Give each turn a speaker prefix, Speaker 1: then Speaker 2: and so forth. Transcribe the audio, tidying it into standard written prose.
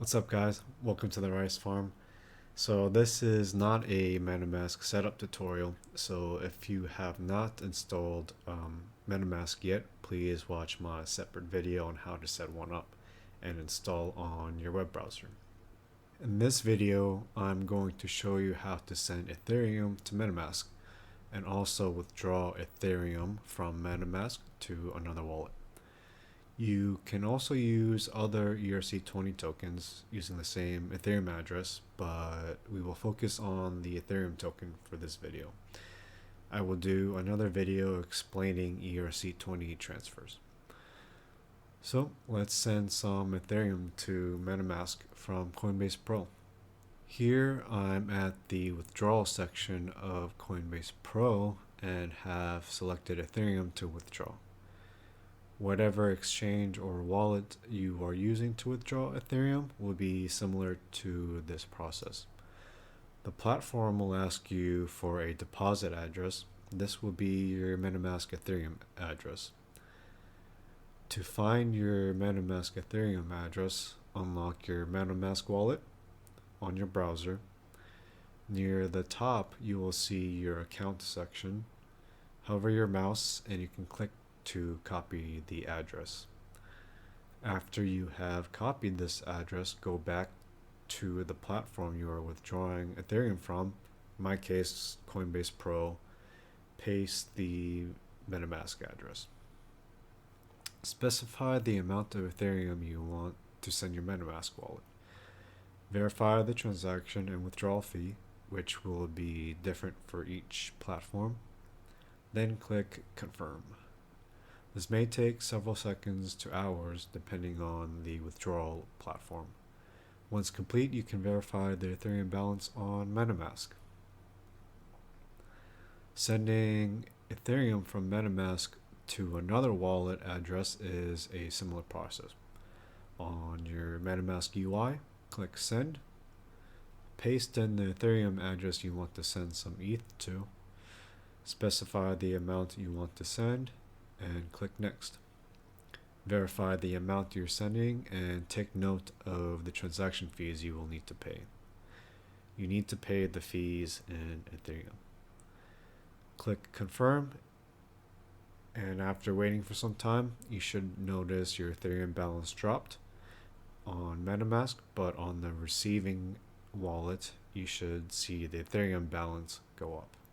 Speaker 1: What's up, guys? Welcome to the rice farm. So this is not a Metamask setup tutorial, so if you have not installed Metamask yet, please watch my separate video on how to set one up and install on your web browser. In this video, I'm going to show you how to send Ethereum to Metamask and also withdraw Ethereum from Metamask to another wallet. You can also use other ERC20 tokens using the same Ethereum address, but we will focus on the Ethereum token for this video. I will do another video explaining ERC20 transfers. So let's send some Ethereum to MetaMask from Coinbase Pro. Here I'm at the withdrawal section of Coinbase Pro and have selected Ethereum to withdraw. Whatever exchange or wallet you are using to withdraw Ethereum will be similar to this process. The platform will ask you for a deposit address. This will be your MetaMask Ethereum address. To find your MetaMask Ethereum address, unlock your MetaMask wallet on your browser. Near the top, you will see your account section. Hover your mouse and you can click to copy the address. After you have copied this address, go back to the platform you are withdrawing Ethereum from. In my case, Coinbase Pro. Paste the MetaMask address. Specify the amount of Ethereum you want to send your MetaMask wallet. Verify the transaction and withdrawal fee, which will be different for each platform. Then click Confirm. This may take several seconds to hours depending on the withdrawal platform. Once complete, you can verify the Ethereum balance on MetaMask. Sending Ethereum from MetaMask to another wallet address is a similar process. On your MetaMask UI, click Send. Paste in the Ethereum address you want to send some ETH to. Specify the amount you want to send and click Next. Verify the amount you're sending and take note of the transaction fees you will need to pay. You need to pay the fees in Ethereum. Click Confirm, and after waiting for some time, you should notice your Ethereum balance dropped on MetaMask, but on the receiving wallet, you should see the Ethereum balance go up.